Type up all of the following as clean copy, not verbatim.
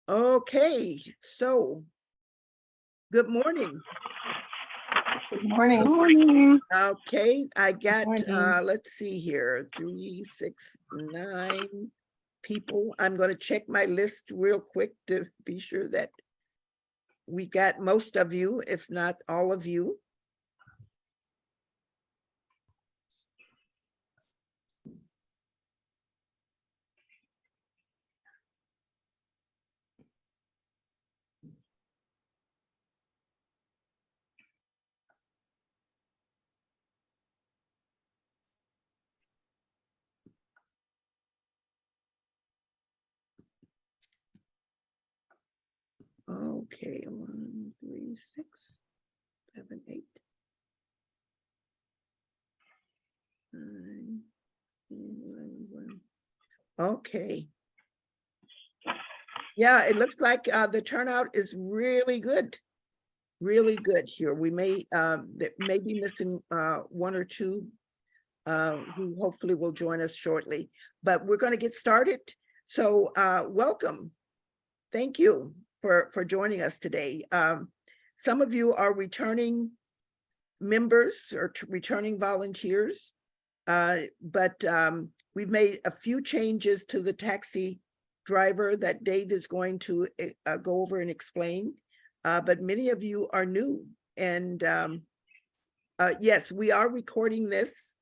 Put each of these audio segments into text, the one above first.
Okay, so good morning. Good morning. Morning. Okay, I got, Morning. let's see here, 3, 6, 9 people. I'm going to check my list real quick to be sure that we got most of you, if not all of you. Okay, 1, 3, 6, 7, 8, 9, 10, 11. Okay. Yeah, it looks like the turnout is really good. Really good here. We may be missing one or two who hopefully will join us shortly, but we're going to get started. So welcome. Thank you for joining us today. Some of you are returning members or returning volunteers, but we've made a few changes to the taxi driver that Dave is going to go over and explain. But many of you are new, and yes, we are recording this.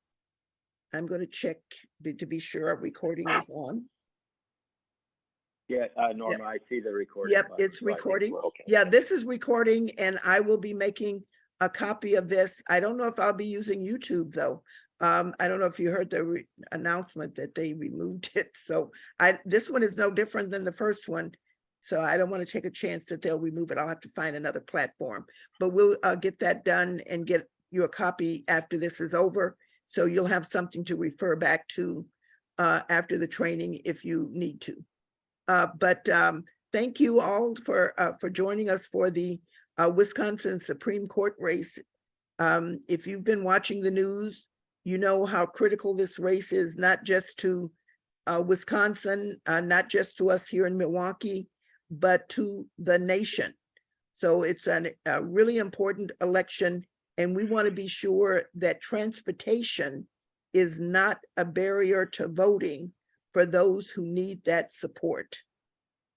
I'm going to check to be sure our recording is on. Yeah, Norma, I see the recording. Yep, it's recording. Okay. Yeah, this is recording, and I will be making a copy of this. I don't know if I'll be using YouTube though. I don't know if you heard the announcement that they removed it. So this one is no different than the first one. So I don't want to take a chance that they'll remove it. I'll have to find another platform, but we'll get that done and get you a copy after this is over. So you'll have something to refer back to after the training if you need to. But thank you all for joining us for the Wisconsin Supreme Court race. If you've been watching the news, you know how critical this race is, not just to Wisconsin, not just to us here in Milwaukee, but to the nation. So it's a really important election, and we want to be sure that transportation is not a barrier to voting for those who need that support.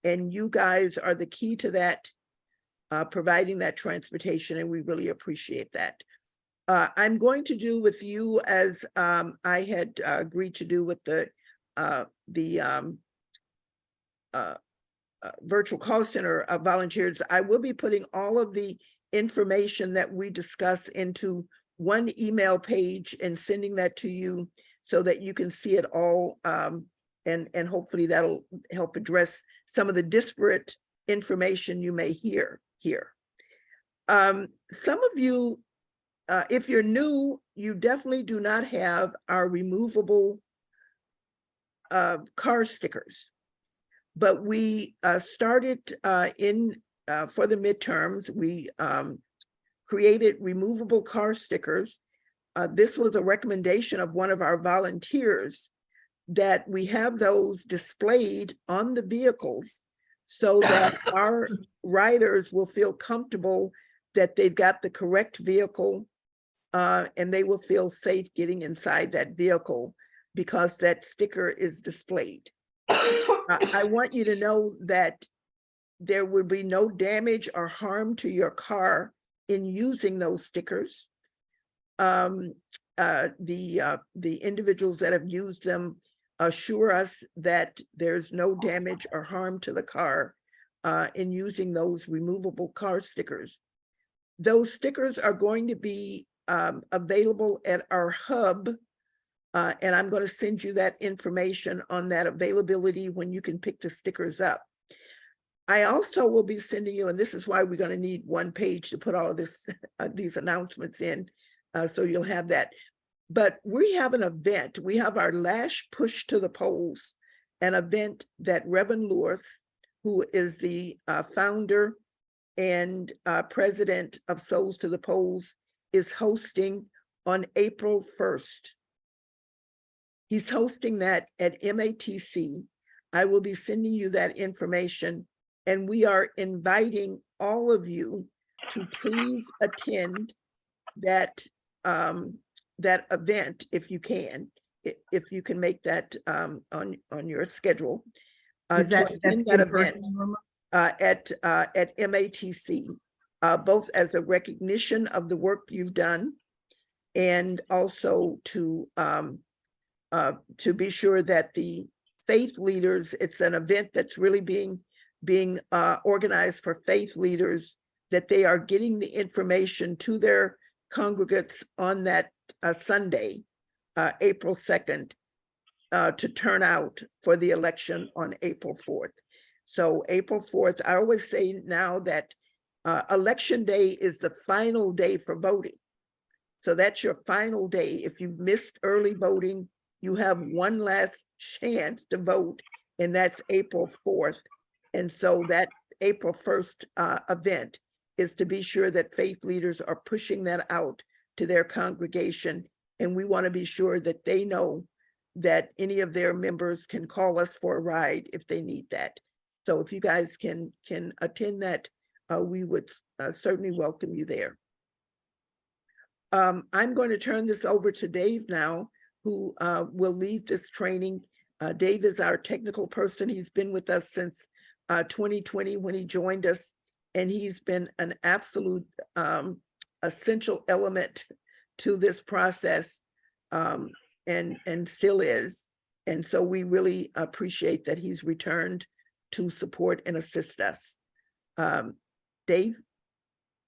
And you guys are the key to that, providing that transportation, and we really appreciate that. I'm going to do with you as I had agreed to do with the virtual call center volunteers. I will be putting all of the information that we discuss into one email page and sending that to you so that you can see it all. And hopefully that'll help address some of the disparate information you may hear here. Some of you, if you're new, you definitely do not have our removable car stickers. But we started for the midterms, we created removable car stickers. This was a recommendation of one of our volunteers that we have those displayed on the vehicles so that our riders will feel comfortable that they've got the correct vehicle and they will feel safe getting inside that vehicle because that sticker is displayed. I want you to know that there will be no damage or harm to your car in using those stickers. The individuals that have used them assure us that there's no damage or harm to the car in using those removable car stickers. Those stickers are going to be available at our hub, and I'm going to send you that information on that availability when you can pick the stickers up. I also will be sending you, and this is why we're going to need one page to put all of this these announcements in, so you'll have that. But we have an event. We have our Lash Push to the Polls, an event that Reverend Lewis, who is the founder and president of Souls to the Polls, is hosting on April 1st. He's hosting that at MATC. I will be sending you that information And we are inviting all of you to please attend that that event if you can, if you can make that on your schedule. Is to that, attend that's that in event person, Norma? at MATC, both as a recognition of the work you've done, and also to be sure that the faith leaders, it's an event that's really being organized for faith leaders, that they are getting the information to their congregates on that Sunday, April 2nd, to turn out for the election on April 4th. So April 4th, I always say now that election day is the final day for voting. So that's your final day. If you missed early voting, you have one last chance to vote, and that's April 4th. And so that April 1st event is to be sure that faith leaders are pushing that out to their congregation. And we want to be sure that they know that any of their members can call us for a ride if they need that. So if you guys can attend that, we would certainly welcome you there. I'm going to turn this over to Dave now, who will lead this training. Dave is our technical person. He's been with us since 2020 when he joined us, and he's been an absolute essential element to this process, and still is. And so we really appreciate that he's returned to support and assist us. Dave,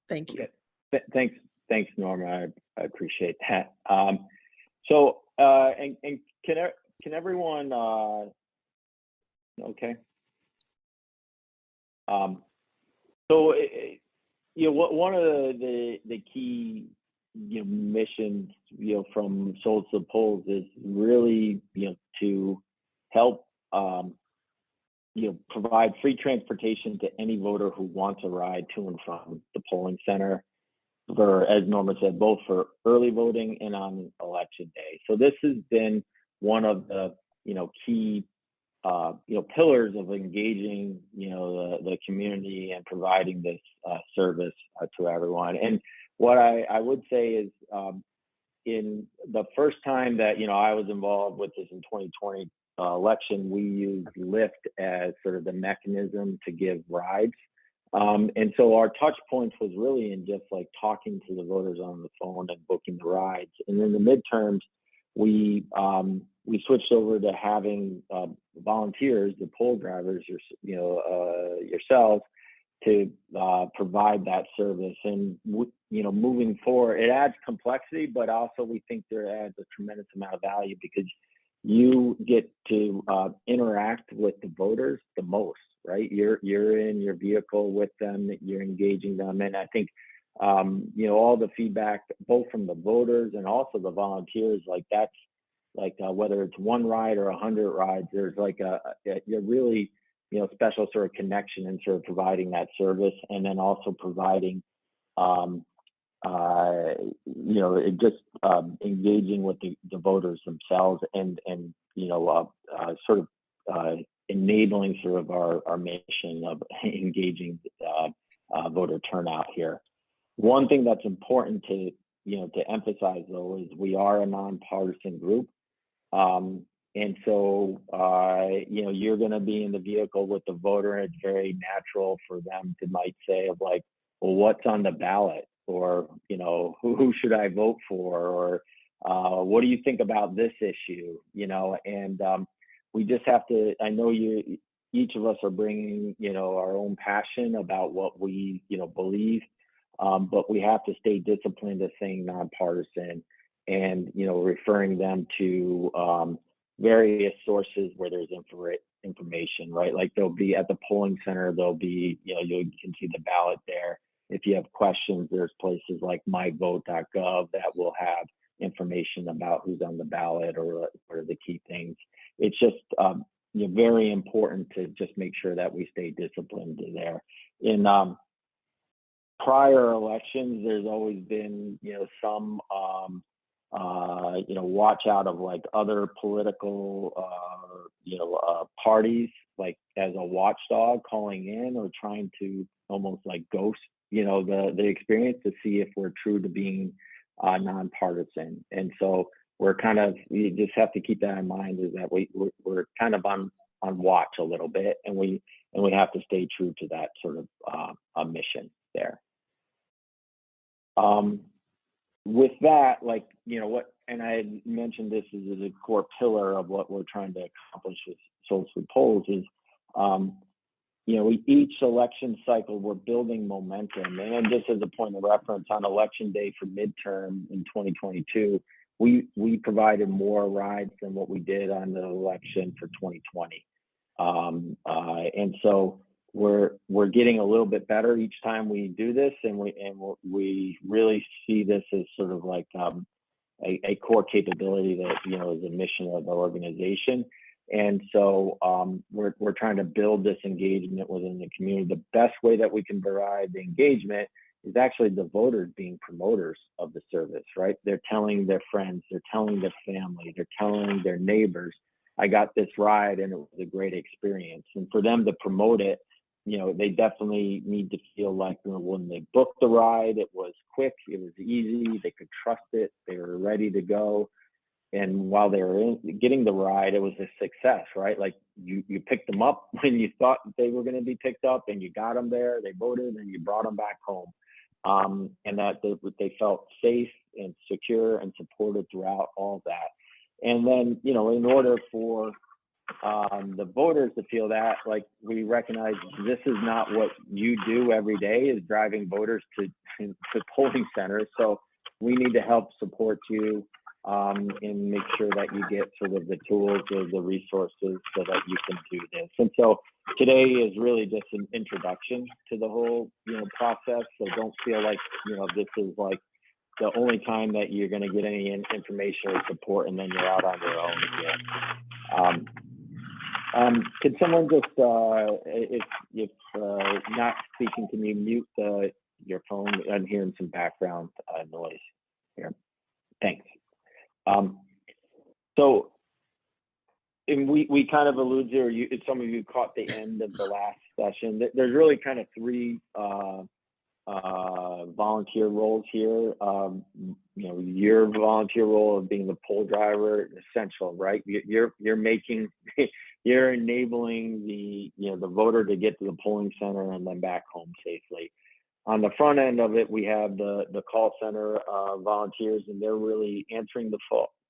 thank you. Yeah. Thanks, Norma. I appreciate that. So, and can everyone, okay. So, you know, one of the key, you know, missions, you know, from Souls to the Polls is really, you know, to help, you know, provide free transportation to any voter who wants a ride to and from the polling center, for, as Norma said, both for early voting and on election day. So this has been one of the, you know, key, you know, pillars of engaging, you know, the community and providing this service to everyone. And what I would say is, in the first time that, you know, I was involved with this in 2020 election, we used Lyft as sort of the mechanism to give rides. And so our touch points was really in just like talking to the voters on the phone and booking the rides. And in the midterms, we switched over to having volunteers, the poll drivers, yourselves, to provide that service. And you know, moving forward, it adds complexity, but also we think there adds a tremendous amount of value because you get to interact with the voters the most, right? You're in your vehicle with them, you're engaging them. And I think, you know, all the feedback, both from the voters and also the volunteers, like that's like, whether it's one ride or 100 rides, there's like you're really, you know, special sort of connection and sort of providing that service. And then also providing, you know, it just engaging with the voters themselves and you know, sort of enabling sort of our mission of engaging voter turnout here. One thing that's important to, you know, to emphasize though is we are a nonpartisan group. And so, you know, you're going to be in the vehicle with the voter. It's very natural for them to might say of like, well, what's on the ballot? Or, you know, who should I vote for? Or what do you think about this issue? You know, and we just have to, I know each of us are bringing, you know, our own passion about what we, you know, believe, but we have to stay disciplined as saying nonpartisan and, you know, referring them to various sources where there's information, right? Like there'll be at the polling center, there'll be, you know, you can see the ballot there. If you have questions, there's places like myvote.gov that will have information about who's on the ballot or what are the key things. It's just you know, very important to just make sure that we stay disciplined there. In prior elections, there's always been, you know, some you know, watch out of like other political, you know, parties like as a watchdog calling in or trying to almost like ghost, the experience to see if we're true to being nonpartisan. And so you just have to keep that in mind, is that we're kind of on watch a little bit, and we have to stay true to that sort of a mission there. With that, and I had mentioned this is a core pillar of what we're trying to accomplish with Souls for Polls is, each election cycle, we're building momentum. And just as a point of reference, on election day for midterm in 2022, we provided more rides than what we did on the election for 2020. And so we're getting a little bit better each time we do this, and we really see this as sort of like a core capability that is a mission of our organization. And so we're trying to build this engagement within the community. The best way that we can provide the engagement is actually the voters being promoters of the service, right? They're telling their friends, they're telling their family, they're telling their neighbors, I got this ride and it was a great experience. And for them to promote it, they definitely need to feel like when they booked the ride, it was quick, it was easy, they could trust it, they were ready to go. And while they were getting the ride, it was a success, right? Like you picked them up when you thought they were going to be picked up, and you got them there, they voted, and you brought them back home. And that they felt safe and secure and supported throughout all that. And then, in order for the voters to feel that, like, we recognize this is not what you do every day, is driving voters to polling centers. So we need to help support you and make sure that you get sort of the tools or the resources so that you can do this. And so today is really just an introduction to the whole, process. So don't feel like, this is like the only time that you're going to get any information or support, and then you're out on your own again. Could someone just, if not speaking, can you mute your phone? I'm hearing some background noise here. Thanks. So, and we kind of alluded to, or some of you caught the end of the last session. There's really kind of three volunteer roles here. Your volunteer role of being the poll driver, essential, right? You're making, you're enabling the voter to get to the polling center and then back home safely. On the front end of it, we have the call center volunteers, and they're really answering the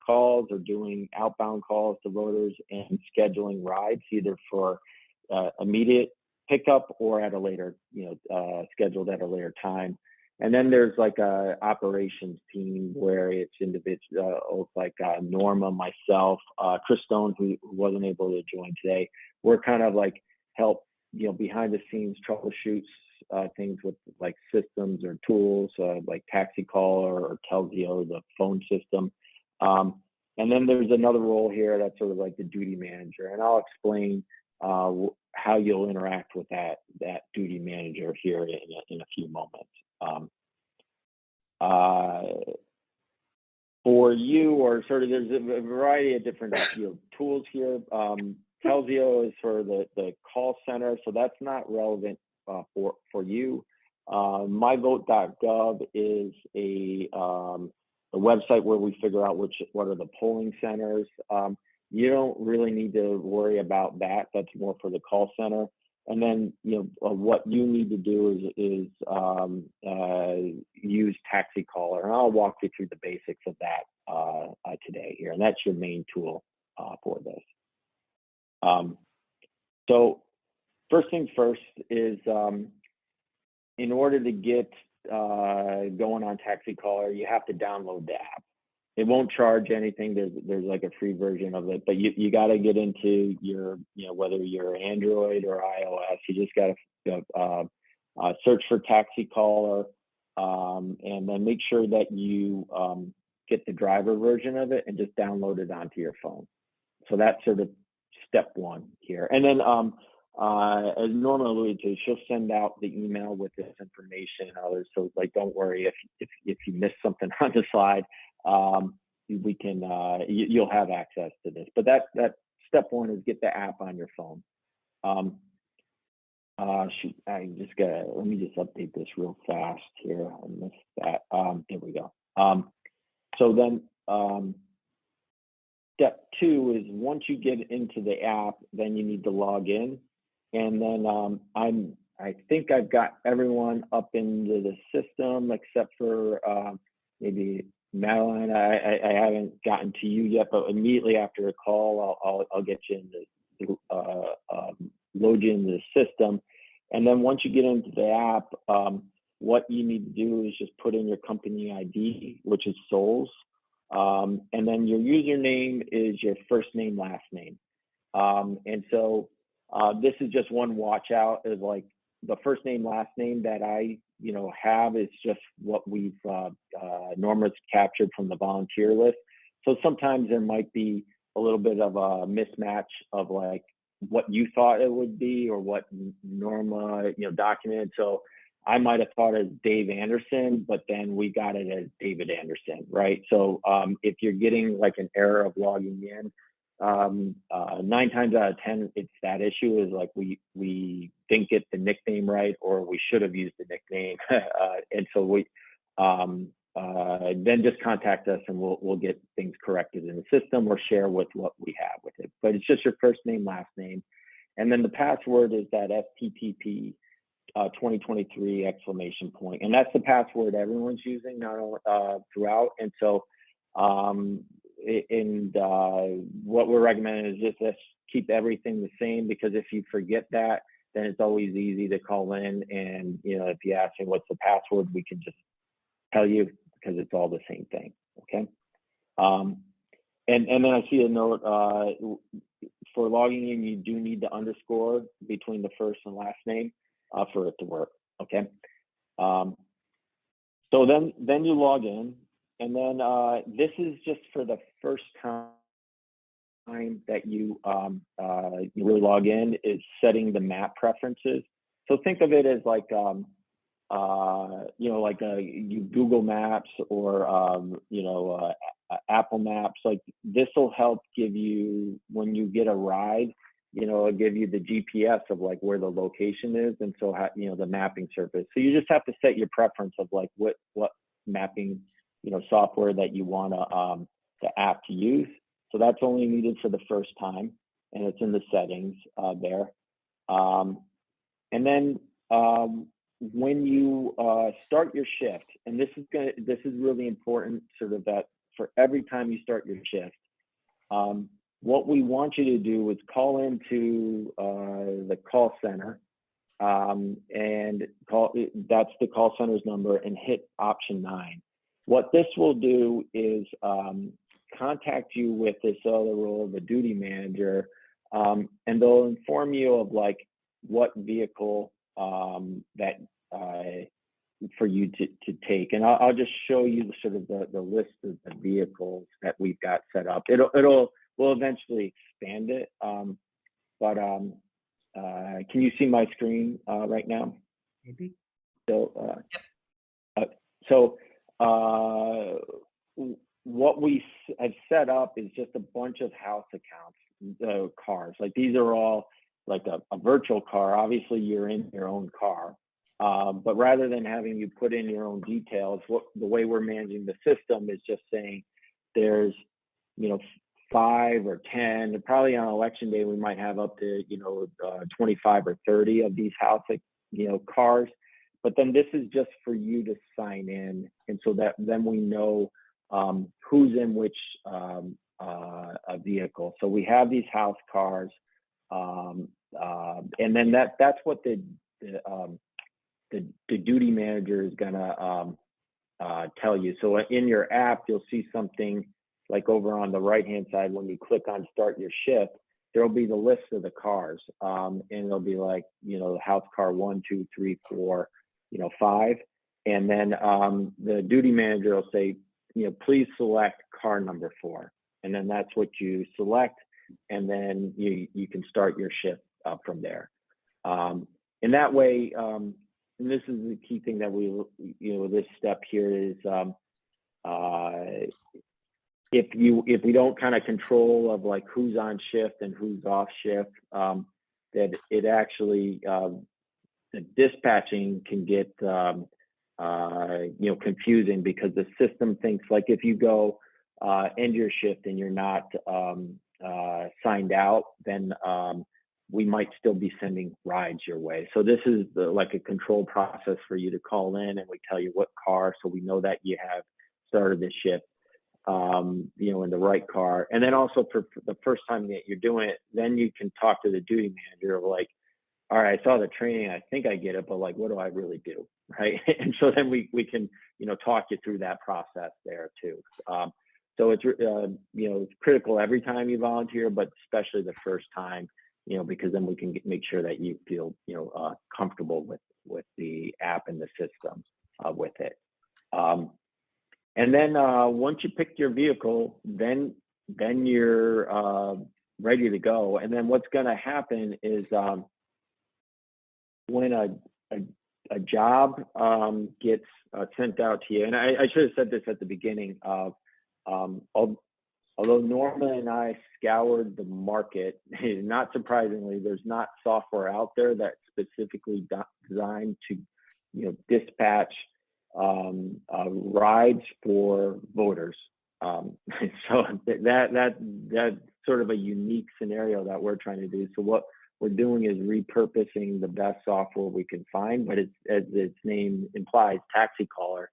calls or doing outbound calls to voters and scheduling rides, either for immediate pickup or at a later, scheduled at a later time. And then there's like a operations team where it's individuals like Norma, myself, Chris Stone, who wasn't able to join today. We're kind of like help, behind the scenes troubleshoots things with like systems or tools like Taxi Caller or Telsio, the phone system. And then there's another role here that's sort of like the duty manager, and I'll explain how you'll interact with that duty manager here in a few moments. For you, or sort of, there's a variety of different tools here. Telsio is for the call center, so that's not relevant for you. myvote.gov is a website where we figure out what are the polling centers. You don't really need to worry about that. That's more for the call center. And then, what you need to do is use Taxi Caller, and I'll walk you through the basics of that today here. And that's your main tool for this. So first things first is, in order to get going on Taxi Caller, you have to download the app. It won't charge anything. There's like a free version of it, but you got to get into your, whether you're Android or iOS, you just got to search for Taxi Caller, and then make sure that you get the driver version of it and just download it onto your phone. So that's sort of step one here. And then as Norma alluded to, she'll send out the email with this information and others. So like, don't worry if you miss something on the slide. We can you'll have access to this. But that step one is get the app on your phone. Shoot, let me just update this real fast here. I missed that. There we go. So then, step 2 is once you get into the app, then you need to log in. And then I think I've got everyone up into the system except for maybe Madeline. I haven't gotten to you yet, but immediately after the call, I'll get you into load you into the system. And then once you get into the app, what you need to do is just put in your company ID, which is Souls. And then your username is your first name, last name. And so this is just one watch out, is like the first name, last name that I have is just what we've Norma's captured from the volunteer list. So sometimes there might be a little bit of a mismatch of like what you thought it would be or what Norma documented. So I might have thought as Dave Anderson, but then we got it as David Anderson, right? So if you're getting like an error of logging in, 9 times out of 10, it's that issue is like we didn't get the nickname right, or we should have used the nickname, and so we then just contact us and we'll get things corrected in the system or share with what we have with it. But it's just your first name, last name, and then the password is that SttP 2023 exclamation point, and that's the password everyone's using now throughout. And so what we're recommending is just let's keep everything the same, because if you forget that, then it's always easy to call in, and if you ask me what's the password, we can just tell you because it's all the same thing. Okay. And then I see a note for logging in, you do need the underscore between the first and last name for it to work. Okay. So then you log in, and then this is just for the first time that you really log in, is setting the map preferences. So think of it as like like you Google Maps or Apple Maps. Like this will help give you, when you get a ride, it'll give you the GPS of like where the location is, and so the mapping surface. So you just have to set your preference of like what mapping software that you want the app to use. So that's only needed for the first time, and it's in the settings there. And then when you start your shift, and this is really important, sort of that for every time you start your shift, what we want you to do is call into the call center, and that's the call center's number, and hit option 9. What this will do is contact you with this other role, the duty manager, and they'll inform you of like what vehicle that for you to take. And I'll just show you the list of the vehicles that we've got set up. We'll eventually expand it, but can you see my screen right now? Maybe. So what we have set up is just a bunch of house accounts, cars. Like these are all like a virtual car. Obviously, you're in your own car, but rather than having you put in your own details, the way we're managing the system is just saying there's 5 or 10, and probably on election day we might have up to 25 or 30 of these house cars. But then this is just for you to sign in, and so that then we know who's in which vehicle. So we have these house cars, and then that's what the duty manager is gonna tell you. So in your app, you'll see something like over on the right hand side when you click on start your shift. There'll be the list of the cars, and it'll be like house car 1, 2, 3, 4, 5, and then the duty manager will say, please select car number 4, and then that's what you select, and then you can start your shift from there. And that way, and this is the key thing that this step here is, if we don't kind of control of like who's on shift and who's off shift, that it actually, the dispatching can get, confusing, because the system thinks, like, if you go end your shift and you're not signed out, then we might still be sending rides your way. So this is like a control process for you to call in, and we tell you what car, so we know that you have started the shift, in the right car. And then also for the first time that you're doing it, then you can talk to the duty manager of, like, all right, I saw the training, I think I get it, but, like, what do I really do, right? And so then we can, talk you through that process there too. So it's, it's critical every time you volunteer, but especially the first time, because then we can make sure that you feel, comfortable with the app and the system with it. And then once you pick your vehicle, then you're ready to go. And then what's going to happen is when a job gets sent out to you, and I should have said this at the beginning, although Norma and I scoured the market, not surprisingly, there's not software out there that's specifically designed to, dispatch rides for voters. So that's sort of a unique scenario that we're trying to do. So what we're doing is repurposing the best software we can find, but it's, as its name implies, taxi caller.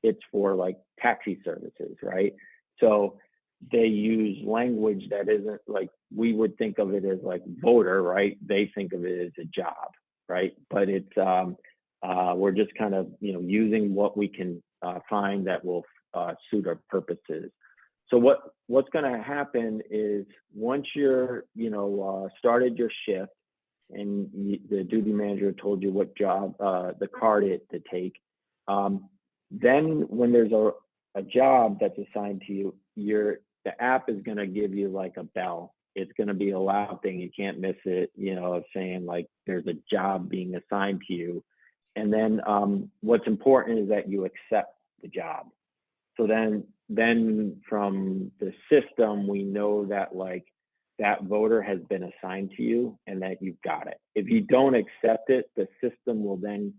It's for, like, taxi services, right? So they use language that isn't, like, we would think of it as, like, voter, right? They think of it as a job, right? But it's we're just kind of, using what we can find that will suit our purposes. So what's going to happen is, once you're, started your shift, and the duty manager told you what job, the car to take, then when there's a job that's assigned to you, the app is going to give you, like, a bell. It's going to be a loud thing. You can't miss it, of saying, like, there's a job being assigned to you. And then what's important is that you accept the job. So then from the system, we know that, like, that voter has been assigned to you and that you've got it. If you don't accept it, the system will then,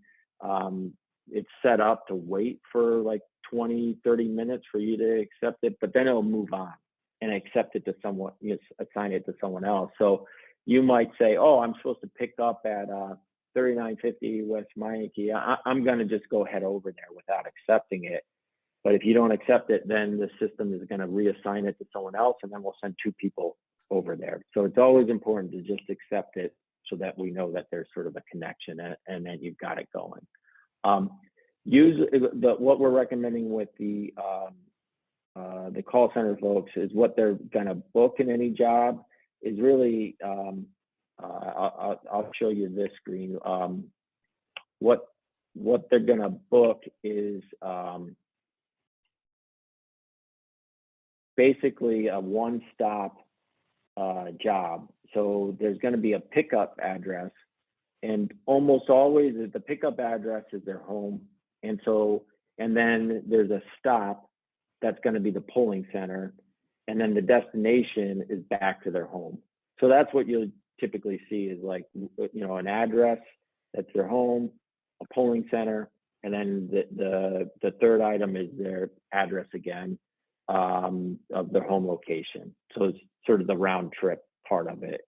it's set up to wait for, like, 20, 30 minutes for you to accept it, but then it'll move on and accept it to someone, assign it to someone else. So you might say, oh, I'm supposed to pick up at 3950 West Meineke. I'm going to just go head over there without accepting it. But if you don't accept it, then the system is going to reassign it to someone else, and then we'll send 2 people over there. So it's always important to just accept it, so that we know that there's sort of a connection, and then you've got it going. What we're recommending with the call center folks is, what they're going to book in any job is really, I'll show you this screen. What they're going to book is basically a one-stop job. So there's going to be a pickup address, and almost always the pickup address is their home. And then there's a stop that's going to be the polling center, and then the destination is back to their home. So that's what you'll typically see is, like, an address that's their home, a polling center, and then the third item is their address again, of their home location. So it's sort of the round trip part of it.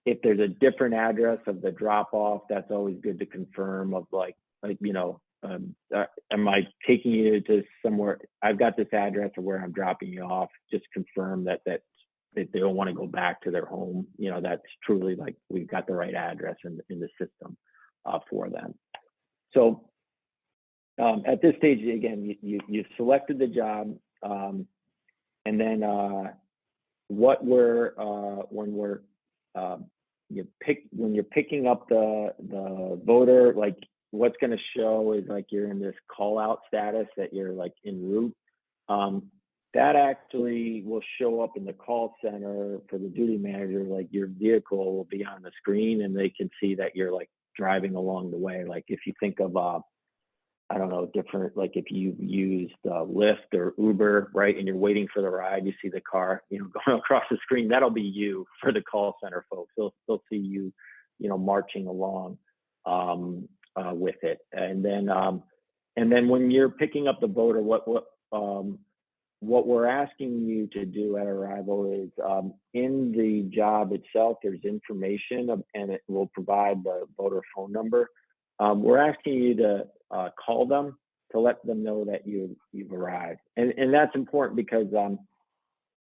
If there's a different address of the drop off, that's always good to confirm, of like, am I taking you to somewhere? I've got this address of where I'm dropping you off. Just confirm that they don't want to go back to their home. That's truly, like, we've got the right address in the system for them. So at this stage, again, you've selected the job, and then when you're picking up the voter, like, what's going to show is, like, you're in this call out status, that you're, like, en route. That actually will show up in the call center for the duty manager. Like, your vehicle will be on the screen, and they can see that you're, like, driving along the way. Like, if you think of I don't know, different, like if you used Lyft or Uber, right, and you're waiting for the ride, you see the car, going across the screen, that'll be you for the call center folks. They'll see you, marching along with it. And then when you're picking up the voter, what we're asking you to do at arrival is in the job itself, there's information and it will provide the voter phone number. We're asking you to call them to let them know that you've arrived. And that's important because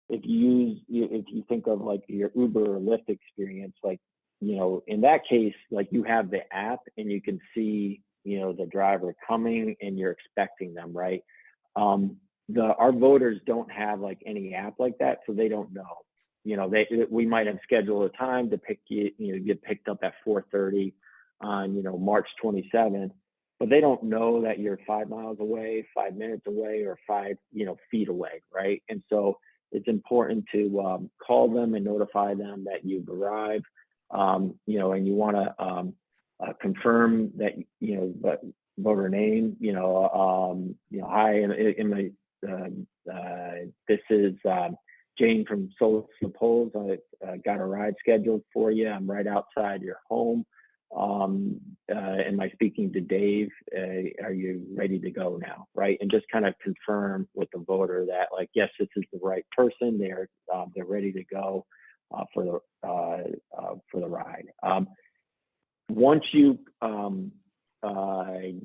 if you think of like your Uber or Lyft experience, like, in that case, like you have the app and you can see, the driver coming and you're expecting them, right? Our voters don't have like any app like that, so they don't know. We might have scheduled a time to pick you, get picked up at 4:30 on, March 27th, but they don't know that you're 5 miles away, 5 minutes away, or 5, feet away, right? And so it's important to call them and notify them that you've arrived, and you want to confirm that, but voter name, hi, in my this is Jane from Soul to Polls. I got a ride scheduled for you. I'm right outside your home. Am I speaking to Dave? Are you ready to go now? Right, and just kind of confirm with the voter that, like, yes, this is the right person. They're ready to go for the ride. Once you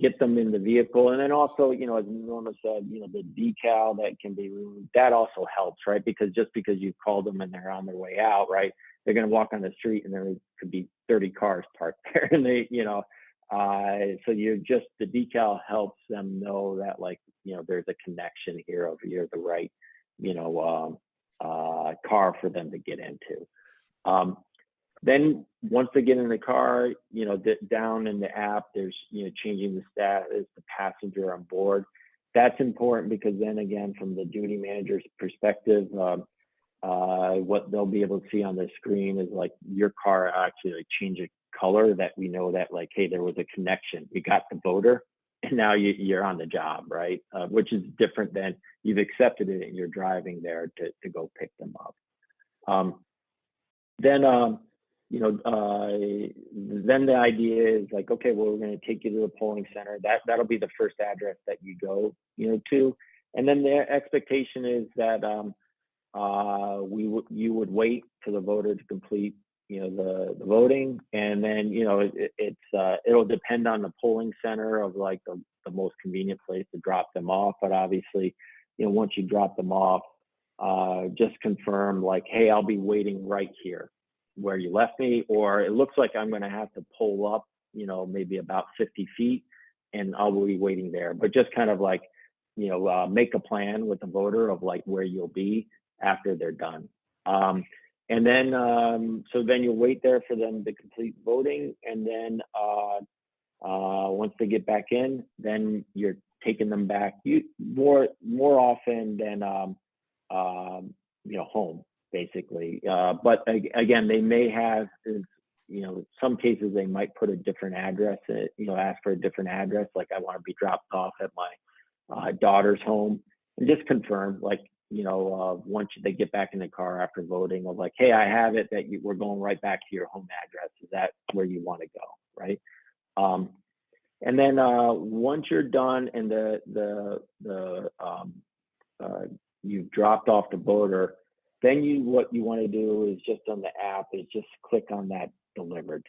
get them in the vehicle, and then also, as Norma said, the decal that can be removed, that also helps, right? Because just because you called them and they're on their way out, right, they're going to walk on the street and there could be 30 cars parked there, and they, so the decal helps them know that, like, there's a connection here of you're the right, car for them to get into. Then once they get in the car, down in the app, there's, changing the status, the passenger on board. That's important because then again, from the duty manager's perspective, what they'll be able to see on the screen is like your car actually like change a color, that we know that, like, hey, there was a connection. We got the voter and now you're on the job, right? Which is different than you've accepted it and you're driving there to go pick them up. Then the idea is like, okay, well, we're going to take you to the polling center. That'll be the first address that you go, to. And then the expectation is that you would wait for the voter to complete, the voting, and then, it'll depend on the polling center of like the most convenient place to drop them off. But obviously, once you drop them off, just confirm like, hey, I'll be waiting right here where you left me, or it looks like I'm going to have to pull up, maybe about 50 feet, and I'll be waiting there. But just kind of like, make a plan with the voter of like where you'll be after they're done. And then, so then you'll wait there for them to complete voting. And then once they get back in, then you're taking them back more often than, home, basically. But again, they may have, some cases they might put a different address, ask for a different address. Like, I want to be dropped off at my daughter's home, and just confirm, like, once they get back in the car after voting, of like, hey, I have it that we're going right back to your home address. Is that where you want to go, right? And then once you're done and you've dropped off the voter, then what you want to do is just on the app is just click on that delivered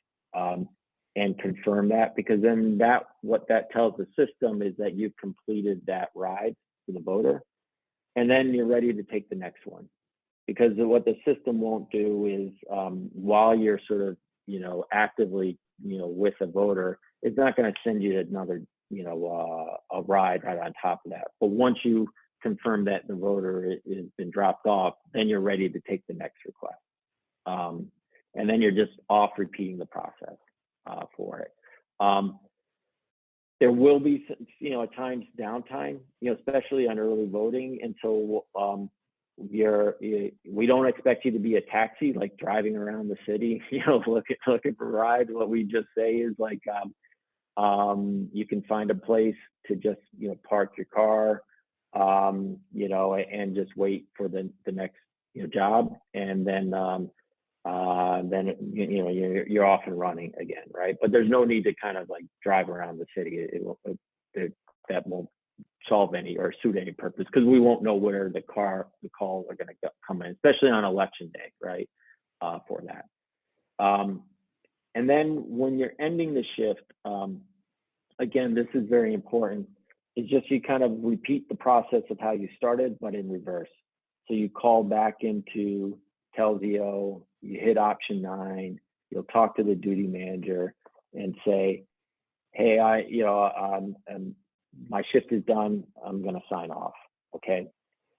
and confirm that, because then what that tells the system is that you've completed that ride to the voter, and then you're ready to take the next one. Because what the system won't do is while you're sort of actively with a voter, it's not going to send you another a ride right on top of that. But once you confirm that the voter has been dropped off, then you're ready to take the next request. And then you're just off repeating the process for it. There will be, at times downtime, especially on early voting. And so we don't expect you to be a taxi, like driving around the city, looking for rides. What we just say is like, you can find a place to just, park your car, and just wait for the next, job. And then you're off and running again, right? But there's no need to kind of like drive around the city. That won't solve any or suit any purpose, because we won't know where the calls are going to come in, especially on election day, right? For that. And then when you're ending the shift, again, this is very important. It's just you kind of repeat the process of how you started, but in reverse. So you call back into Telsio, you hit option 9, you'll talk to the duty manager and say, hey, my shift is done, I'm going to sign off. Okay.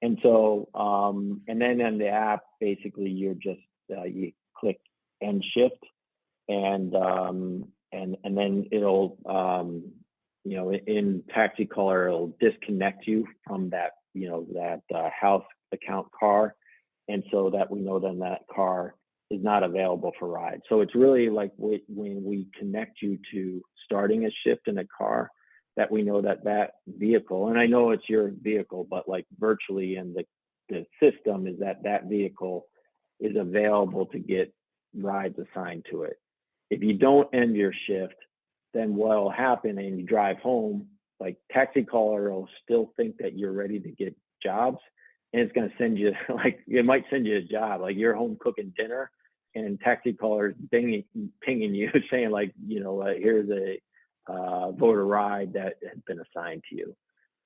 And so, and then on the app, basically you're just, you click end shift, and then it'll, in taxi caller, it'll disconnect you from that, that house account car. And so that we know then that car is not available for ride. So it's really like when we connect you to starting a shift in a car, that we know that vehicle, and I know it's your vehicle, but like virtually in the system is that vehicle is available to get rides assigned to it. If you don't end your shift, then what will happen, and you drive home, like taxi caller will still think that you're ready to get jobs, and it's going to send you, like, it might send you a job, like you're home cooking dinner, and taxi caller pinging you saying like, here's a voter ride that has been assigned to you.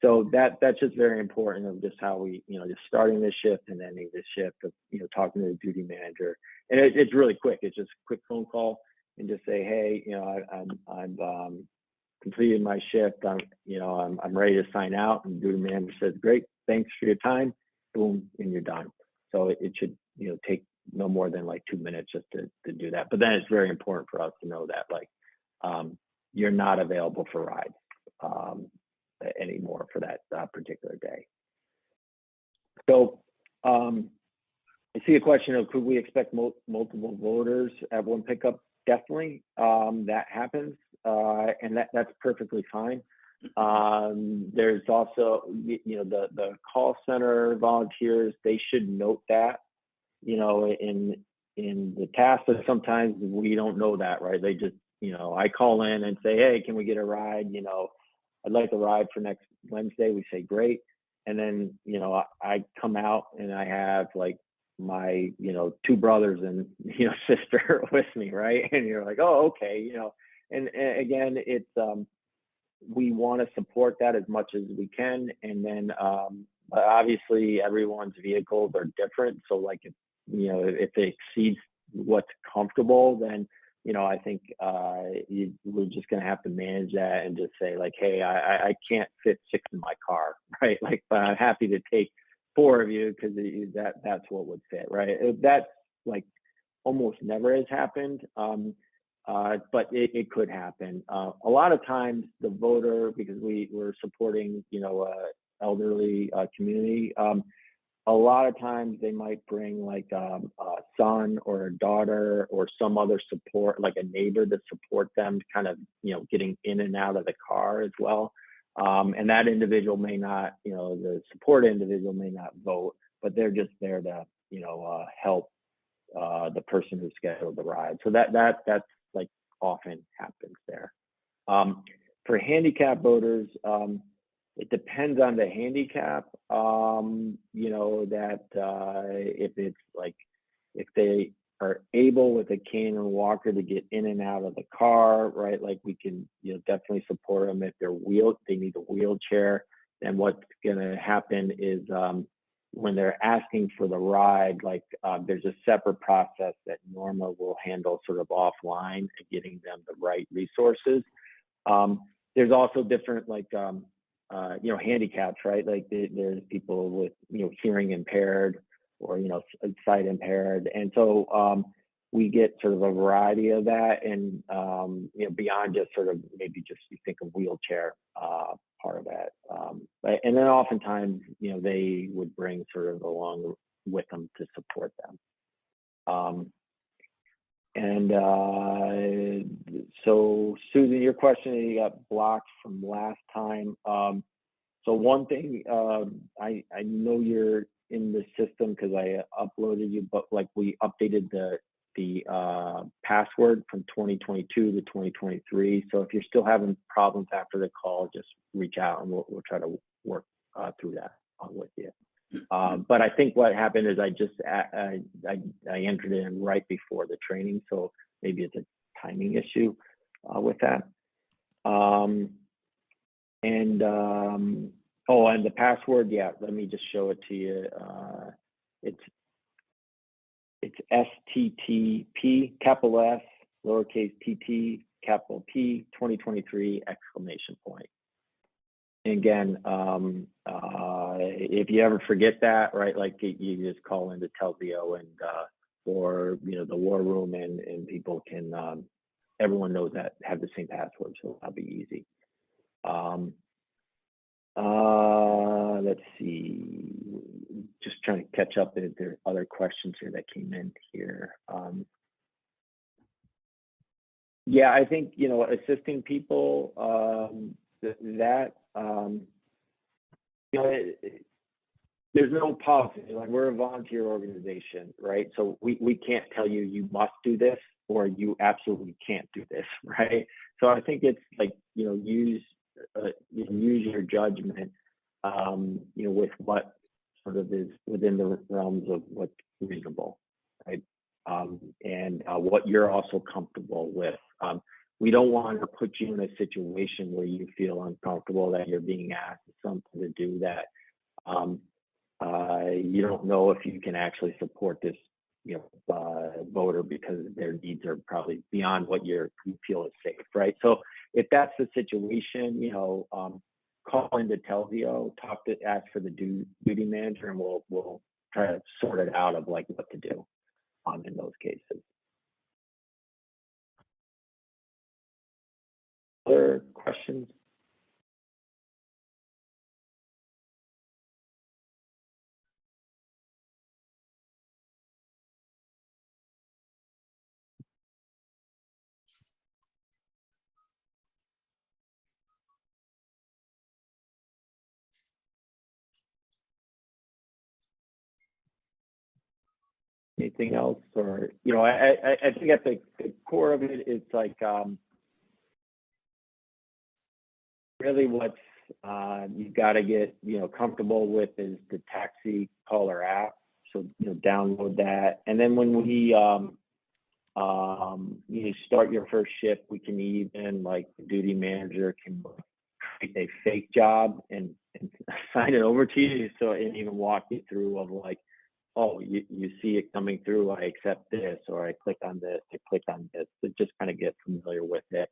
So that's just very important of just how we, just starting this shift and ending this shift of, talking to the duty manager. And it's really quick. It's just a quick phone call and just say, hey, I've completed my shift. I'm ready to sign out. And the duty manager says, great, thanks for your time. Boom, and you're done. So it should, take no more than like 2 minutes just to do that. But then it's very important for us to know that, like, you're not available for rides anymore for that particular day. So I see a question of, could we expect multiple voters at one pickup? Definitely, that happens, and that's perfectly fine. There's also, the call center volunteers, they should note that, in the task, but sometimes we don't know that, right? They just, I call in and say, hey, can we get a ride? I'd like a ride for next Wednesday. We say, great. And then, I come out and I have like my, 2 brothers and, sister with me, right? And you're like, oh, okay, and again, it's, we want to support that as much as we can. And then, but obviously everyone's vehicles are different. So like, if it exceeds what's comfortable, then, I think we're just going to have to manage that and just say like, hey, I can't fit 6 in my car, right? Like, but I'm happy to take 4 of you because that's what would fit, right? That's like almost never has happened, but it could happen. A lot of times the voter, because we're supporting, elderly community, a lot of times they might bring like a son or a daughter or some other support, like a neighbor to support them, kind of, getting in and out of the car as well. And that individual may not, the support individual may not vote, but they're just there to, help the person who scheduled the ride. So that's like often happens there. For handicap voters, it depends on the handicap, that if it's like, if they are able with a cane and walker to get in and out of the car, right? Like we can, definitely support them. If they need a wheelchair, then what's gonna happen is when they're asking for the ride, like there's a separate process that Norma will handle sort of offline to getting them the right resources. There's also different like, handicaps, right? Like there's people with, hearing impaired or, sight impaired. And so we get sort of a variety of that. And, beyond just sort of maybe just you think of wheelchair part of that. And then oftentimes, they would bring sort of along with them to support them. And so Susan, your question, you got blocked from last time. So one thing, I know you're in the system because I uploaded you, but like we updated the password from 2022 to 2023. So if you're still having problems after the call, just reach out and we'll try to work through that with you. But I think what happened is I entered it in right before the training, so maybe it's a timing issue with that. Oh, and the password, yeah, let me just show it to you. It's SttP, capital S, lowercase tt, capital P, 2023, exclamation point. And again, if you ever forget that, right, like you just call into Telvio and or the war room, and people can everyone knows that, have the same password, so that'll be easy. Let's see, just trying to catch up. There are other questions here that came in here. Yeah, I think assisting people, there's no policy. Like, we're a volunteer organization, right? So we can't tell you you must do this or you absolutely can't do this, right? So I think it's like use your judgment, with what sort of is within the realms of what's reasonable, right? And what you're also comfortable with. We don't want to put you in a situation where you feel uncomfortable that you're being asked something to do that you don't know if you can actually support this voter because their needs are probably beyond what you feel is safe, right? So if that's the situation, call into Telvio, ask for the duty manager, and we'll try to sort it out of like what to do in those cases. Other questions? Anything else? Or I think at the core of it, it's like really what's you've got to get comfortable with is the taxi caller app. So download that, and then when we start your first shift, we can even, like, the duty manager can create a fake job and sign it over to you, so and even walk you through of like, oh, you see it coming through, I accept this, or I click on this, I click on this, to just kind of get familiar with it.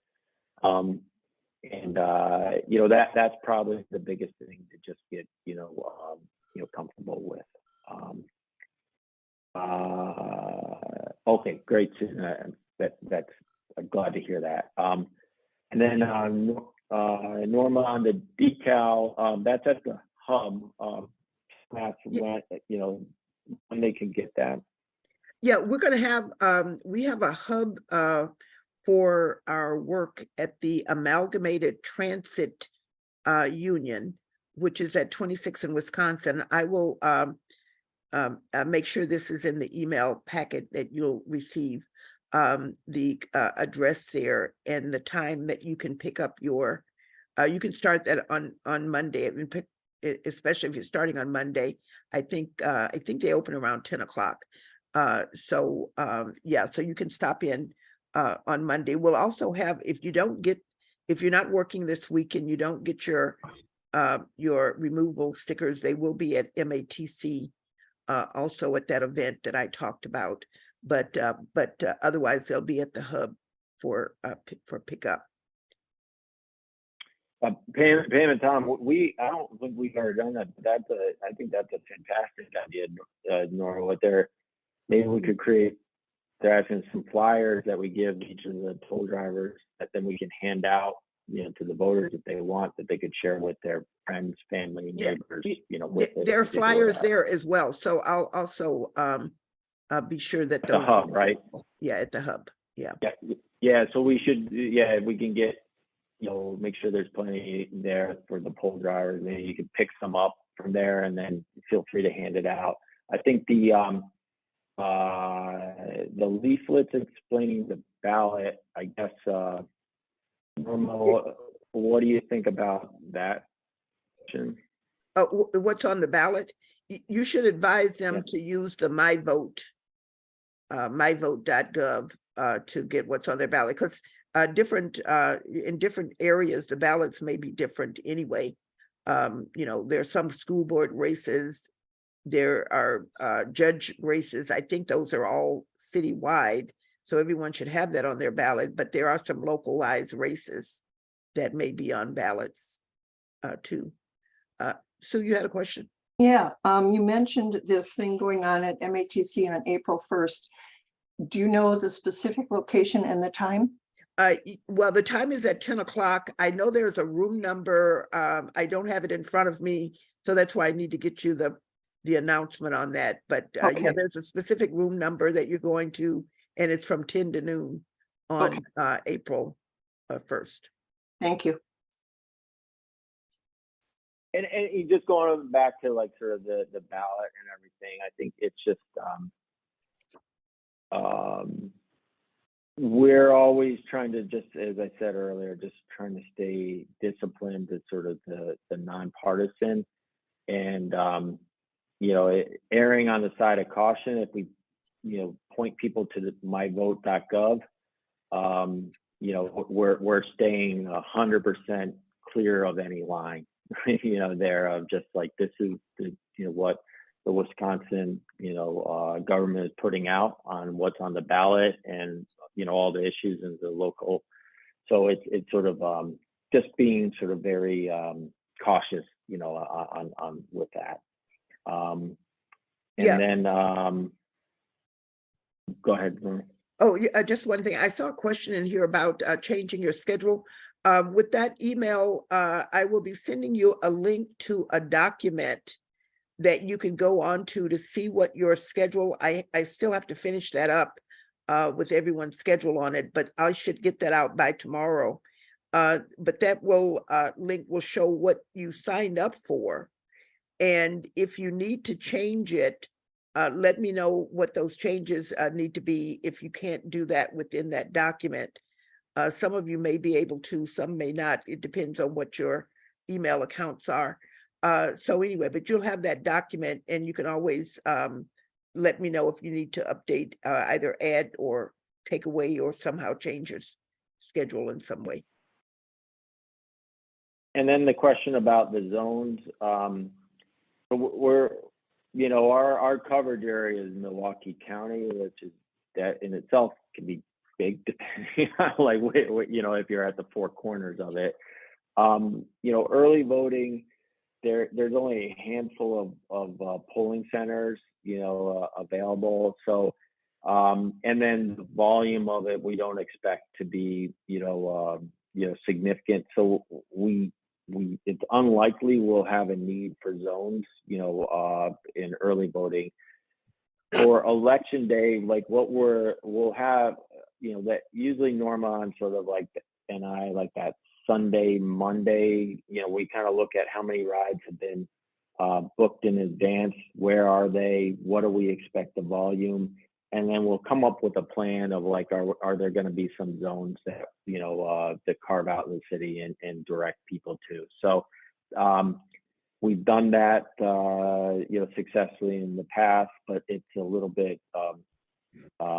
That's probably the biggest thing to just get comfortable with. Okay, great. That's I'm glad to hear that. And then Norma, on the decal, that's at the hub. That's when they can get that. Yeah, we're going to have, we have a hub for our work at the Amalgamated Transit Union, which is at 26 in Wisconsin. I will make sure this is in the email packet that you'll receive, the address there and the time that you can pick up your, you can start that on Monday, and especially if you're starting on Monday. I think they open around 10 o'clock. So you can stop in on Monday. We'll also have, if you're not working this week and you don't get your removable stickers, they will be at MATC also at that event that I talked about. But otherwise they'll be at the hub for pickup. Pam and Tom, I don't think we've ever done that, but I think that's a fantastic idea, Nora. Maybe we could create, they're asking some flyers that we give each of the toll drivers that then we can hand out, to the voters if they want, that they could share with their friends, family, neighbors, with there are flyers there as well. So I'll also be sure that The those. hub, right? Yeah, at the hub. Yeah. Yeah. So we should, if we can get, make sure there's plenty there for the poll drivers. Maybe you can pick some up from there, and then feel free to hand it out. I think the leaflets explaining the ballot, I guess, Norma, what do you think about that? What's on the ballot? You should advise them Yeah. to use the myvote.gov to get what's on their ballot, because in different areas, the ballots may be different anyway. There's some school board races, there are judge races. I think those are all citywide, so everyone should have that on their ballot, but there are some localized races that may be on ballots too. Sue, you had a question? Yeah, you mentioned this thing going on at MATC on April 1st. Do you know the specific location and the time? Well, the time is at 10 o'clock. I know there's a room number. I don't have it in front of me, so that's why I need to get you the announcement on that. But yeah, Okay. there's a specific room number that you're going to, and it's from 10 to noon on April 1st. Thank you. And just going back to like sort of the ballot and everything, I think it's just we're always trying to, just as I said earlier, just trying to stay disciplined to sort of the nonpartisan, and erring on the side of caution. If we point people to the myvote.gov, we're staying 100% clear of any line. There of just like, this is what the Wisconsin government is putting out on what's on the ballot, and all the issues in the local. So it's sort of just being sort of very cautious on with that. And then go ahead. Oh, yeah, just one thing. I saw a question in here about changing your schedule. With that email, I will be sending you a link to a document that you can go on to see what your schedule. I still have to finish that up with everyone's schedule on it, but I should get that out by tomorrow. But that link will show what you signed up for. And if you need to change it, let me know what those changes need to be if you can't do that within that document. Some of you may be able to, some may not. It depends on what your email accounts are. So anyway, but you'll have that document, and you can always let me know if you need to update, either add or take away or somehow change your schedule in some way. And then the question about the zones, we're, our coverage area is Milwaukee County, which is, that in itself can be big, depending on like what if you're at the four corners of it. Early voting, there's only a handful of polling centers available. So and then the volume of it, we don't expect to be significant. So it's unlikely we'll have a need for zones in early voting. For election day, like what we'll have, that usually, Norma, on sort of like like that Sunday, Monday, we kind of look at how many rides have been booked in advance, where are they, what do we expect the volume, and then we'll come up with a plan of like, are there going to be some zones that that carve out in the city and direct people to. So we've done that successfully in the past, but it's a little bit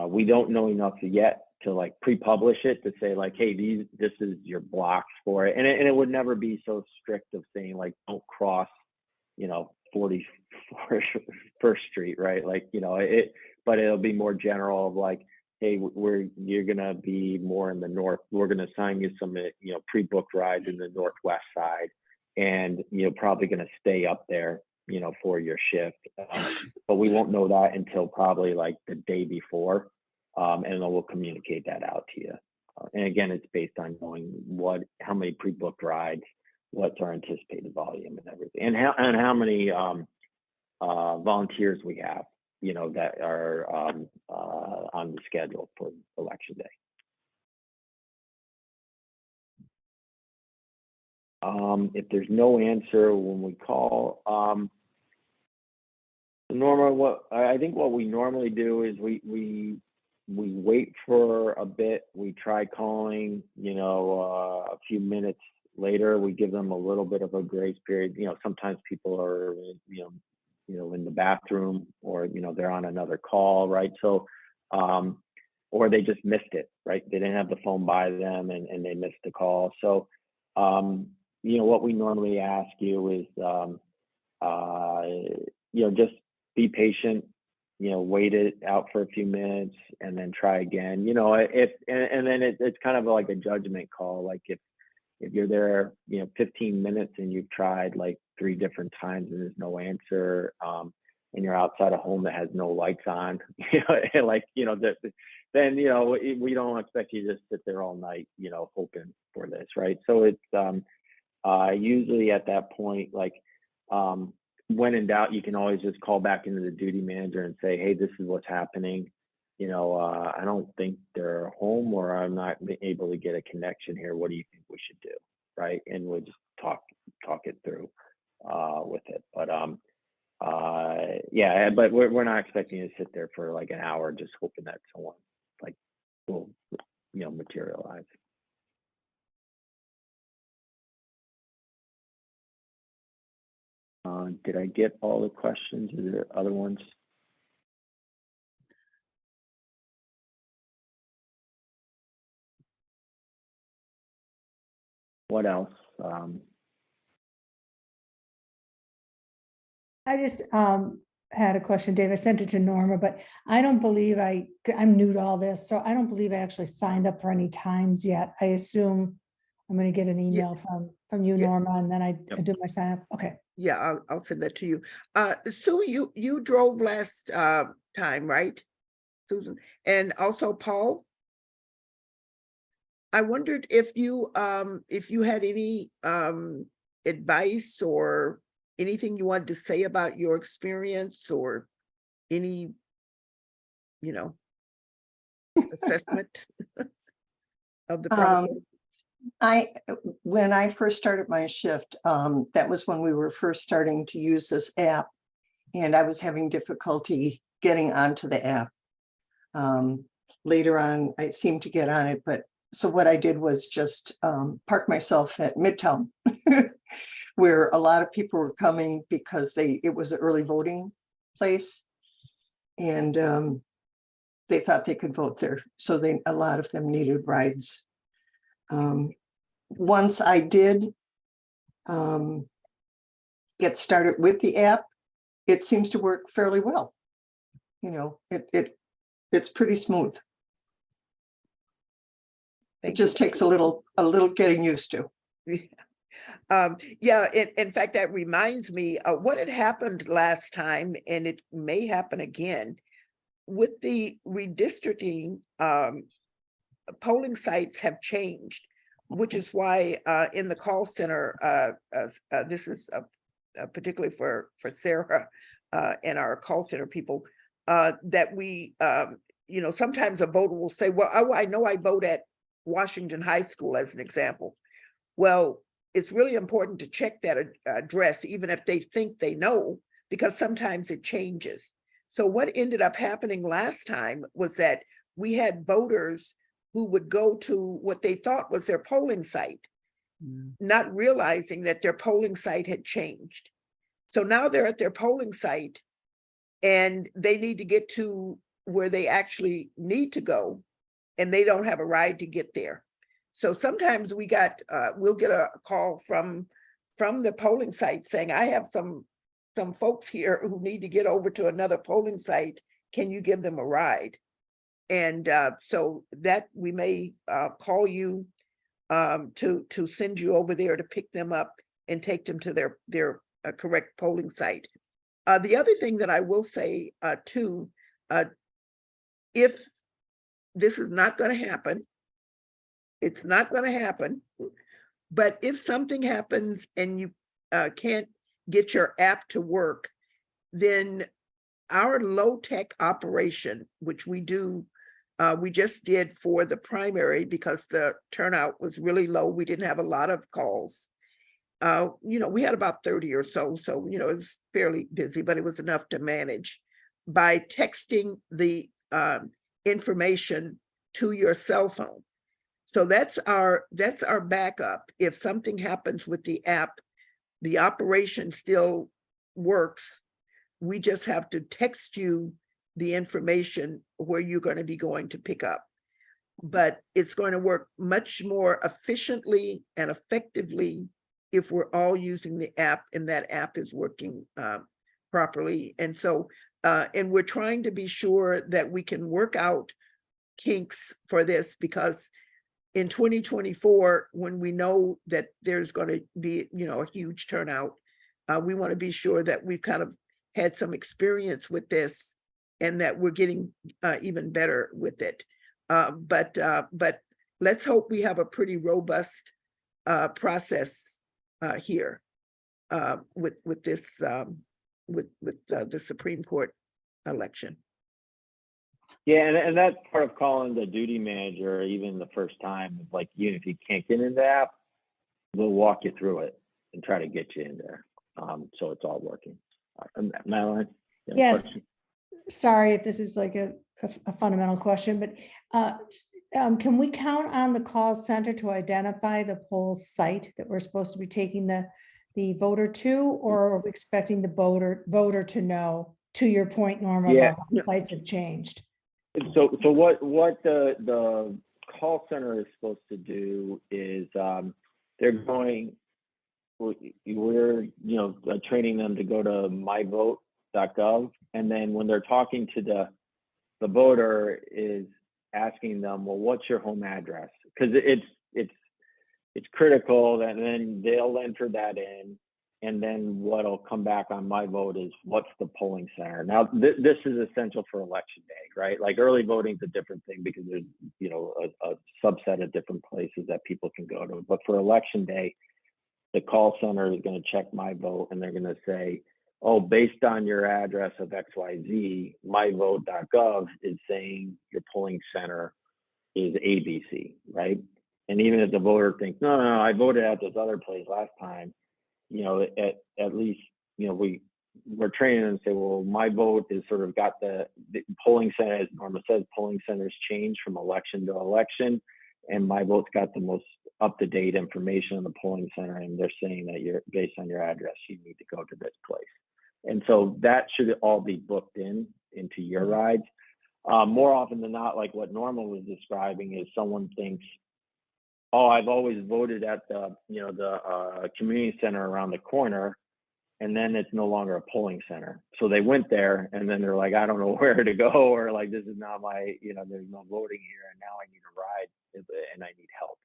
we don't know enough yet to like pre-publish it to say like, hey, this is your blocks for it, and it would never be so strict of saying like, don't cross 41st Street, right? Like but it'll be more general of like, hey, you're gonna be more in the north, we're gonna assign you some pre-booked rides in the northwest side, and you're probably gonna stay up there for your shift, but we won't know that until probably like the day before, and then we'll communicate that out to you. And again, it's based on knowing how many pre-booked rides, what's our anticipated volume and everything, and how many volunteers we have. you know, that are on the schedule for election day. If there's no answer when we call, Norma, I think what we normally do is we wait for a bit. We try calling, you know, a few minutes later. We give them a little bit of a grace period. You know, sometimes people are, you know, in the bathroom, or, you know, they're on another call, right? So, or they just missed it, right? They didn't have the phone by them, and they missed the call. So, you know, what we normally ask you is, you know, just be patient, you know, wait it out for a few minutes and then try again. You know, and then it's kind of like a judgment call. Like if you're there, you know, 15 minutes and you've tried like 3 different times and there's no answer, and you're outside a home that has no lights on, you know, like, you know, then, you know, we don't expect you to just sit there all night, you know, hoping for this, right? So it's usually at that point, like, when in doubt, you can always just call back into the duty manager and say, hey, this is what's happening. You know, I don't think they're home, or I'm not able to get a connection here. What do you think we should do? Right. And we'll just talk it through with it. But yeah, but we're not expecting you to sit there for like an hour just hoping that someone like will, you know, materialize. Did I get all the questions? Are there other ones? What else? I just had a question, Dave. I sent it to Norma, but I don't believe I'm new to all this, so I don't believe I actually signed up for any times yet. I assume I'm going to get an email from you, Norma, and then I do my sign up. Okay. Yeah, I'll send that to you. Sue, you drove last time, right, Susan? And also Paul? I wondered if you had any advice or anything you wanted to say about your experience, or any, you know, assessment of the process. When I first started my shift, that was when we were first starting to use this app, and I was having difficulty getting onto the app. Later on, I seemed to get on it, but so what I did was just park myself at Midtown, where a lot of people were coming because it was an early voting place, and they thought they could vote there. So a lot of them needed rides. Once I did get started with the app, it seems to work fairly well. You know, it's pretty smooth. It just takes a little getting used to. Yeah, in fact, that reminds me of what had happened last time, and it may happen again with the redistricting. Polling sites have changed, which is why in the call center, this is particularly for Sarah and our call center people, that we, you know, sometimes a voter will say, well, I know I vote at Washington High School, as an example. Well, it's really important to check that address, even if they think they know, because sometimes it changes. So what ended up happening last time was that we had voters who would go to what they thought was their polling site, not realizing that their polling site had changed. So now they're at their polling site and they need to get to where they actually need to go, and they don't have a ride to get there. So sometimes we'll get a call from the polling site saying, I have some folks here who need to get over to another polling site. Can you give them a ride? And so that we may call you to send you over there to pick them up and take them to their correct polling site. The other thing that I will say too, if this is not going to happen, it's not going to happen, but if something happens and you can't get your app to work, then our low-tech operation, which we do, we just did for the primary because the turnout was really low. We didn't have a lot of calls. We had about 30 or so, it was fairly busy, but it was enough to manage by texting the information to your cell phone. So that's our backup. If something happens with the app, the operation still works. We just have to text you the information where you're going to be going to pick up. But it's going to work much more efficiently and effectively if we're all using the app and that app is working properly. And so, and we're trying to be sure that we can work out kinks for this, because in 2024, when we know that there's going to be, a huge turnout, we want to be sure that we've kind of had some experience with this and that we're getting even better with it. But let's hope we have a pretty robust process here with this the Supreme Court election. Yeah, and that's part of calling the duty manager even the first time. Like, even if you can't get into the app, we'll walk you through it and try to get you in there. So it's all working. Madeline? Yes. Sorry if this is like a fundamental question, but can we count on the call center to identify the poll site that we're supposed to be taking the voter to, or are we expecting the voter to know, to your point, Norma, Yeah. about the sites have changed? So what the call center is supposed to do is we're training them to go to myvote.gov, and then when they're talking to the voter, is asking them, well, what's your home address? Because it's critical that then they'll enter that in, and then what'll come back on my vote is what's the polling center. Now this is essential for election day, right? Like early voting is a different thing because there's a subset of different places that people can go to, but for election day, the call center is going to check my vote, and they're going to say, oh, based on your address of XYZ, myvote.gov is saying your polling center is ABC, right? And even if the voter thinks, no, I voted at this other place last time, at least, we're training them to say, well, my vote is sort of got the polling center, as Norma says, polling centers change from election to election, and my vote's got the most up-to-date information on the polling center, and they're saying that you're based on your address, you need to go to this place. And so that should all be booked into your rides. More often than not, like what Norma was describing, is someone thinks, oh, I've always voted at the community center around the corner, and then it's no longer a polling center. So they went there, and then they're like, I don't know where to go, or like, this is not my, there's no voting here, and now I need a ride and I need help.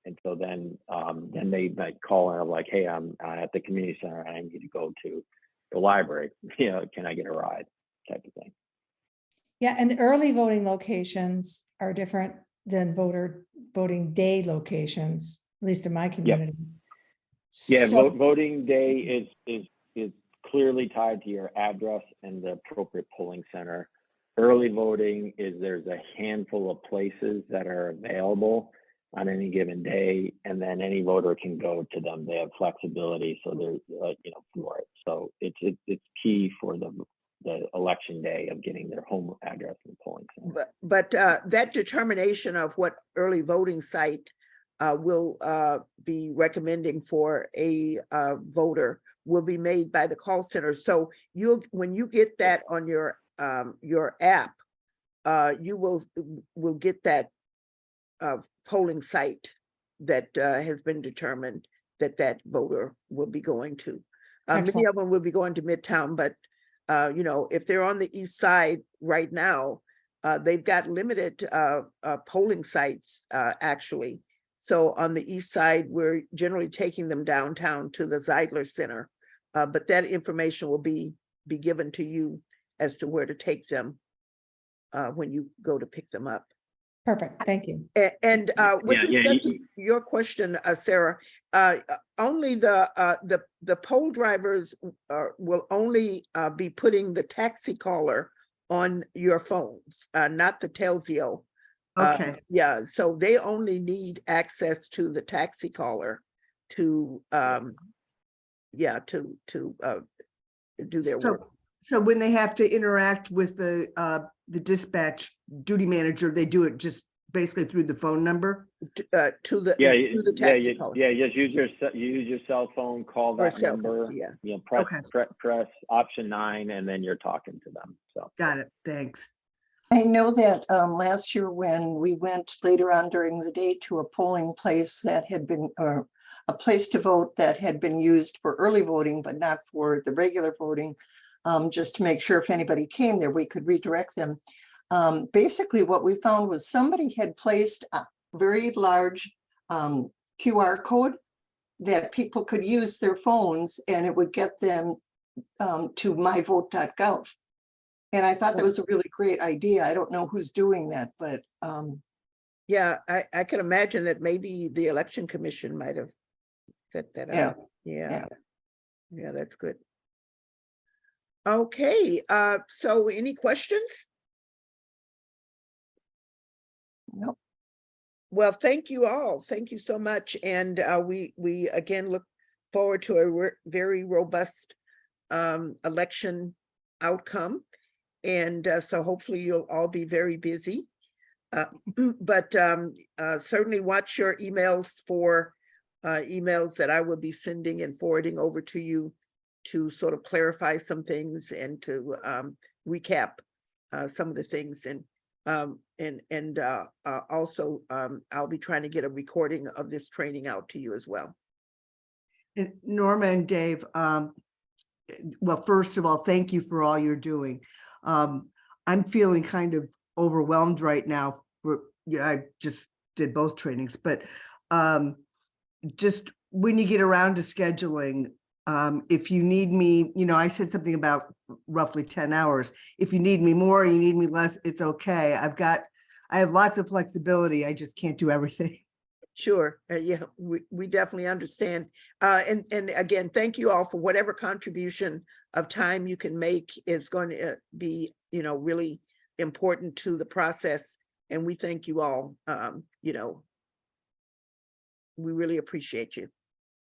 And so then they might call and I'm like, hey, I'm at the community center and I need to go to the library. Can I get a ride? Type of thing. Yeah, and the early voting locations are different than voting day locations, at least in my community. Yeah, So, voting day is clearly tied to your address and the appropriate polling center. Early voting is there's a handful of places that are available on any given day, and then any voter can go to them. They have flexibility, so there's for it. So it's key for the election day of getting their home address and polling center. But that determination of what early voting site will be recommending for a voter will be made by the call center. So when you get that on your app, you will get that polling site that has been determined that voter will be going to. Many of them will be going to Midtown, but if they're on the east side right now, they've got limited polling sites actually. So on the east side, we're generally taking them downtown to the Zeidler Center, but that information will be given to you as to where to take them when you go to pick them up. Perfect, thank you. And with Yeah, respect to your question, Sarah, only the poll drivers will only be putting the taxi caller on your phones, not the Telsio. Okay, Yeah, so they only need access to the taxi caller to do their work. so when they have to interact with the dispatch duty manager, they do it just basically through the phone number? To the Yeah, to the taxi caller. just use your cell phone, call Or that cell number, phones, yeah. press Okay. press option 9, and then you're talking to them. So Got it, thanks. I know that last year when we went later on during the day to a polling place that had been, or a place to vote that had been used for early voting, but not for the regular voting, just to make sure if anybody came there, we could redirect them. Basically, what we found was somebody had placed a very large QR code that people could use their phones and it would get them to myvote.gov. And I thought that was a really great idea. I don't know who's doing that, but Yeah, I can imagine that maybe the election commission might have set that Yeah, up. Yeah. yeah. Yeah, that's good. Okay, so any questions? Nope. Well, thank you all. Thank you so much. And we again look forward to a very robust election outcome. And so hopefully you'll all be very busy. But certainly watch your emails for emails that I will be sending and forwarding over to you to sort of clarify some things and to recap some of the things. And also I'll be trying to get a recording of this training out to you as well. And Norma and Dave, well, first of all, thank you for all you're doing. I'm feeling kind of overwhelmed right now. I just did both trainings, but just when you get around to scheduling, if you need me, I said something about roughly 10 hours. If you need me more, you need me less, it's okay. I have lots of flexibility. I just can't do everything. Sure. Yeah, we definitely understand. And again, thank you all for whatever contribution of time you can make is going to be, really important to the process. And we thank you all. We really appreciate you.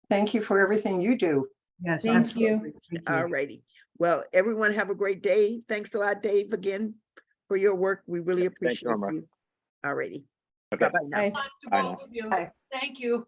Thank you for everything you do. Yes, Thank absolutely. Thank you. All righty. Well, everyone have a great day. Thanks a lot, Dave, again for your work. We really appreciate Norma. you. All righty. Okay. Bye-bye now. Bye. To I both know. of you. Bye. Thank you.